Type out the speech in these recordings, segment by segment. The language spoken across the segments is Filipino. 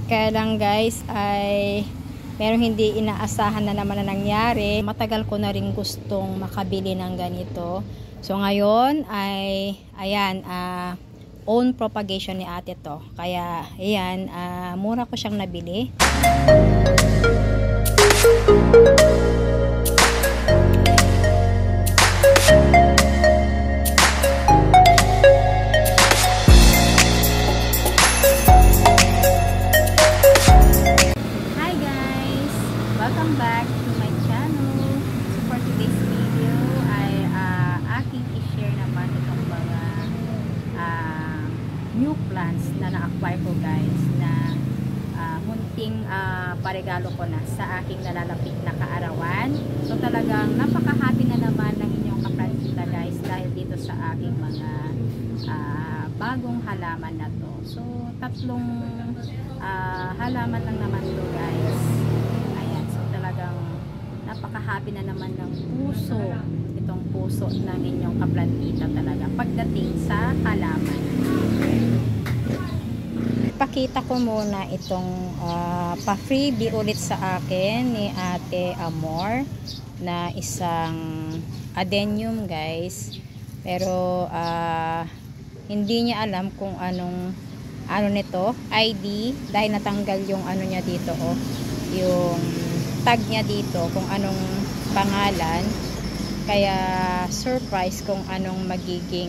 Kaya lang guys ay merong hindi inaasahan na naman na nangyari. Matagal ko na rin gustong makabili ng ganito. So ngayon ay ayan, own propagation ni ate to. Kaya ayan, mura ko siyang nabili. Welcome back to my channel. So for today's video ay aking i-share naman itong mga new plants na na-acquire ko guys na munting paregalo ko na sa aking nalalapit na kaarawan. So talagang napaka-happy na naman ng inyong kaplantita guys dahil dito sa aking mga bagong halaman na to. So tatlong halaman lang naman to guys. Talagang napaka-happy na naman ng puso, itong puso ng inyong kaplantita talaga pagdating sa halaman. Pakita ko muna itong pa-freebie ulit sa akin ni Ate Amor na isang adenium guys, pero hindi niya alam kung ano nito, ID, dahil natanggal yung ano niya dito, yung tag niya dito kung anong pangalan, kaya surprise kung anong magiging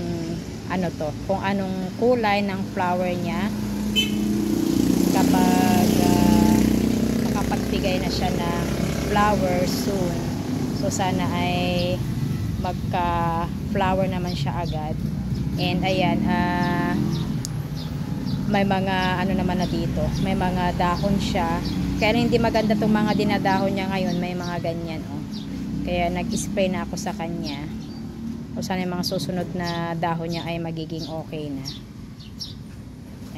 kung anong kulay ng flower niya kapag makapagbigay na siya ng flower soon. So sana ay magka flower naman siya agad. And ayan, may mga naman na dito, may mga dahon siya. Kaya hindi maganda itong mga dinadahon niya ngayon, may mga ganyan kaya nag-spray na ako sa kanya. O sana yung mga susunod na dahon niya ay magiging okay na.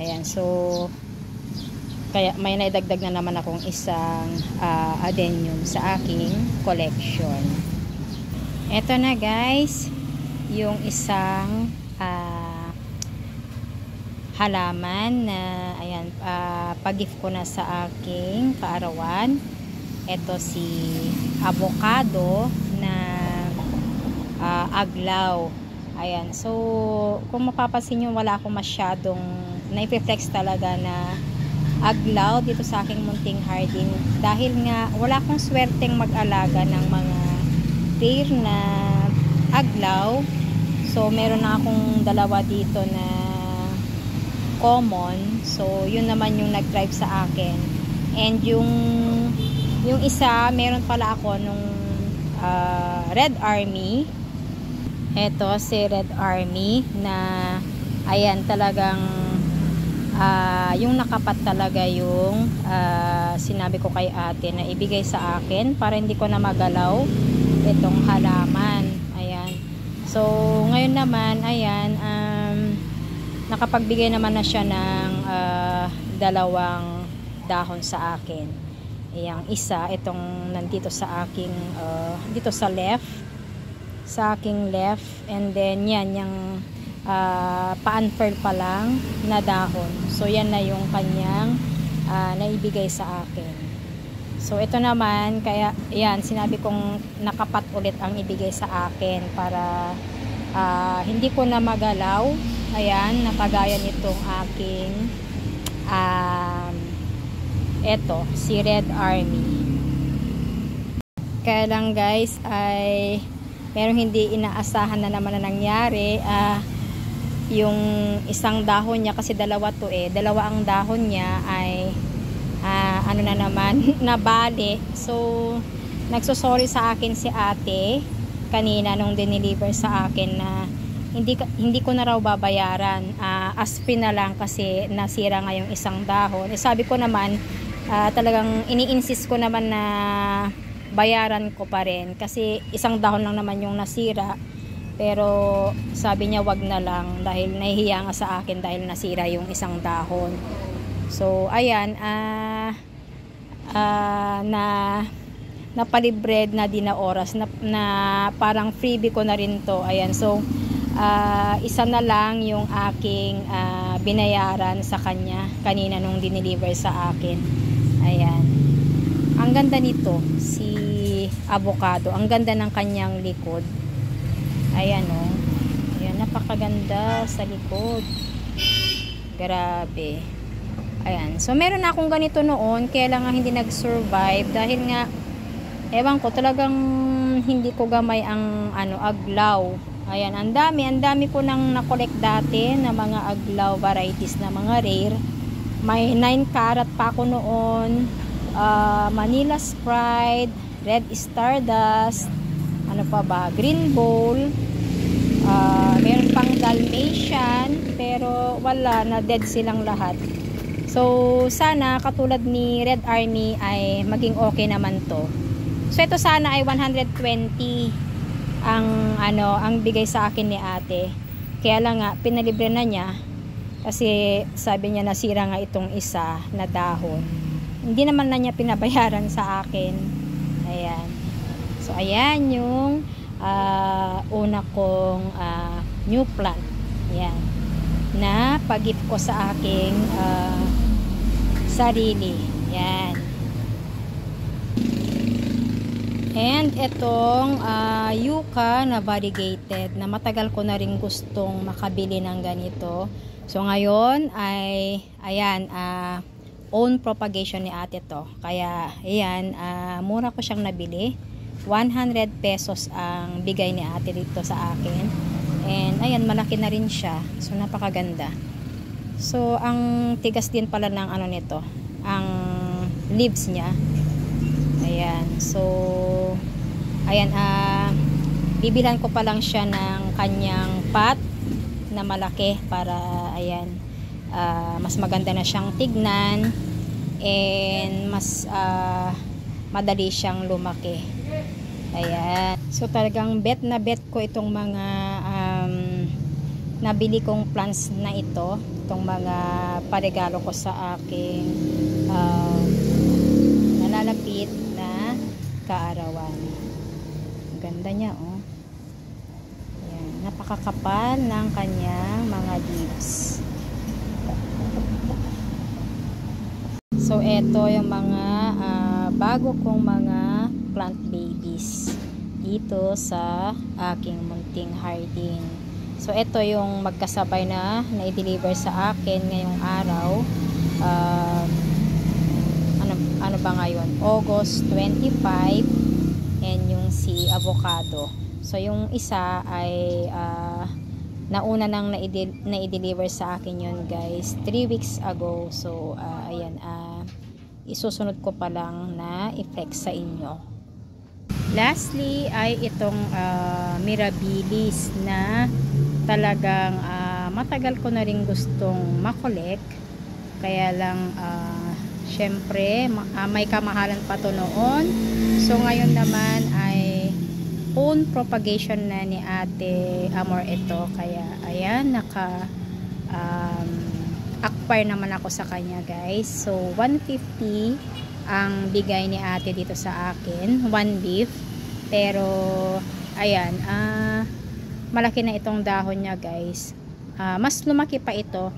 Ayan, so kaya may naidagdag na naman akong isang adenium sa aking collection. Eto na guys, yung isang halaman na ayan, pag-gift ko na sa aking kaarawan. Ito si avocado na aglaw. Ayan, so kung mapapansin nyo, wala akong masyadong na-reflex talaga na aglaw dito sa aking munting hardin dahil nga wala akong swerteng mag-alaga ng mga rare na aglaw. So meron na akong dalawa dito na common, so yun naman yung nag-drive sa akin. And yung isa, meron pala ako nung Red Army. Eto si Red Army na ayan, talagang yung nakapat talaga yung sinabi ko kay ate na ibigay sa akin para hindi ko na magalaw itong halaman. Ayan, so ngayon naman ayan, nakapagbigay naman na siya ng dalawang dahon sa akin. Yang isa, itong nandito sa aking dito sa aking left, and then yan yung pa-unfurl pa lang na dahon. So yan na yung kanyang naibigay sa akin. So ito naman, kaya yan, sinabi kong nakapat ulit ang ibigay sa akin para hindi ko na magalaw. Ayan, nakagaya nitong aking eto, si Red Army. Kaya lang guys ay merong hindi inaasahan na naman na nangyari. Yung isang dahon niya, kasi dalawa to dalawa ang dahon niya ay na naman nabali. So nagsosorry sa akin si ate kanina nung dineliver sa akin na hindi ko na raw babayaran, as free na lang kasi nasira nga yung isang dahon. Sabi ko naman, talagang ini-insist ko naman na bayaran ko pa rin kasi isang dahon lang naman yung nasira. Pero sabi niya wag na lang dahil nahihiya nga sa akin dahil nasira yung isang dahon. So ayan, napalibred na din na oras na parang freebie ko na rin to. Ayan, so isa na lang yung aking binayaran sa kanya kanina nung dineliver sa akin. Ayan, ang ganda nito, si avocado, ang ganda ng kanyang likod. Ayan oh, ayan, napakaganda sa likod, grabe. Ayan, so meron na akong ganito noon, kaya lang hindi nag-survive dahil nga ewan ko, talagang hindi ko gamay ang aglaw. Ayan, ang dami ko nang na-collect dati na mga aglaw varieties na mga rare. May 9 karat pa ako noon, Manila Sprite, Red Stardust, ano pa ba, Green Bowl, meron pang Dalmatian, pero wala na, dead silang lahat. So sana katulad ni Red Army ay maging okay naman to. So ito sana ay 120 ang bigay sa akin ni ate. Kaya lang nga pinalibre na niya kasi sabi niya nasira nga itong isa na dahon. Hindi naman na niya pinabayaran sa akin. Ayan. So ayan yung una kong new plant. Ayan. Na pag-gift ko sa aking sarili. Ayan. And itong yucca na variegated na matagal ko na rin gustong makabili ng ganito. So ngayon ay ayan, own propagation ni ate to. Kaya ayan, mura ko siyang nabili. 100 pesos ang bigay ni ate dito sa akin. And ayan, malaki na rin siya. So napakaganda. So ang tigas din pala ng nito, ang leaves niya. Ayan, so ayan, bibilhan ko pa lang siya ng kanyang pot na malaki para ayan, mas maganda na siyang tignan and mas madali siyang lumaki. Ayan, so talagang bet na bet ko itong mga nabili kong plants na itong mga paregalo ko sa aking nalalapit na kaarawan. Ang ganda niya oh. Ayan, napakakapal ng kanyang mga leaves. So eto yung mga bago kong mga plant babies dito sa aking munting hardin. So eto yung magkasabay na i-deliver sa akin ngayong araw. Ano ba ngayon? August 25, and yung si avocado. So yung isa ay nauna nang na-i-deliver sa akin yun guys 3 weeks ago. So ayan, isusunod ko pa lang na i-flex sa inyo. Lastly ay itong mirabilis na talagang matagal ko na rin gustong makolek, kaya lang syempre may kamahalan pa to noon. So ngayon naman ay own propagation na ni ate Amor ito, kaya ayan, naka acquire naman ako sa kanya guys. So 150 ang bigay ni ate dito sa akin, 1 leaf, pero ayan, malaki na itong dahon niya guys. Mas lumaki pa ito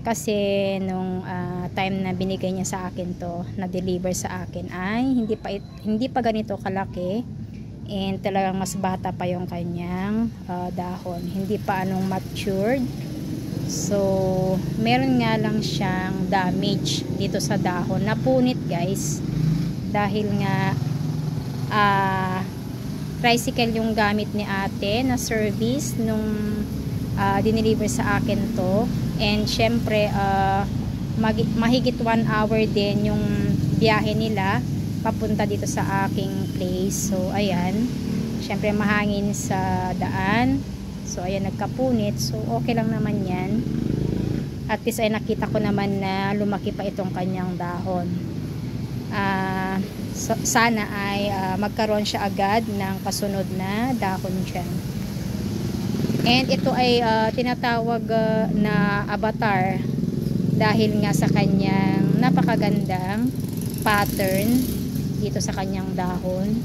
kasi nung time na binigay niya sa akin to, na deliver sa akin, ay hindi pa ganito kalaki, and talagang mas bata pa yung kanyang dahon, hindi pa matured. So meron nga lang siyang damage dito sa dahon, napunit guys, dahil nga tricycle yung gamit ni ate na service nung dineliver sa akin to. And syempre mahigit 1 hour din yung biyahe nila papunta dito sa aking place. So ayan, syempre mahangin sa daan, so ayan, nagkapunit. So okay lang naman yan, at least ay nakita ko naman na lumaki pa itong kanyang dahon. So, sana ay magkaroon siya agad ng kasunod na dahon dyan. And ito ay tinatawag na avatar dahil nga sa kanyang napakagandang pattern dito sa kanyang dahon.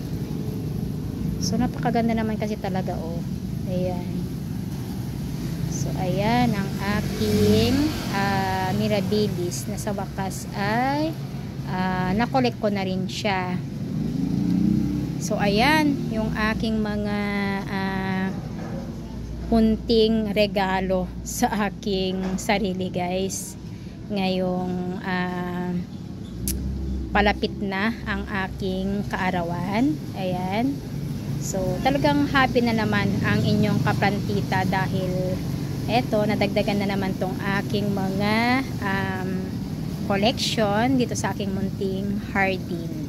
So napakaganda naman kasi talaga oh. Ayan. So ayan ang aking mirabilis na sa wakas ay nakolek ko na rin siya. So ayan yung aking mga kunting regalo sa aking sarili guys. Ngayong palapit na ang aking kaarawan. Ayan. So talagang happy na naman ang inyong kaplantita dahil eto nadagdagan na naman tong aking mga collection dito sa aking munting hardin.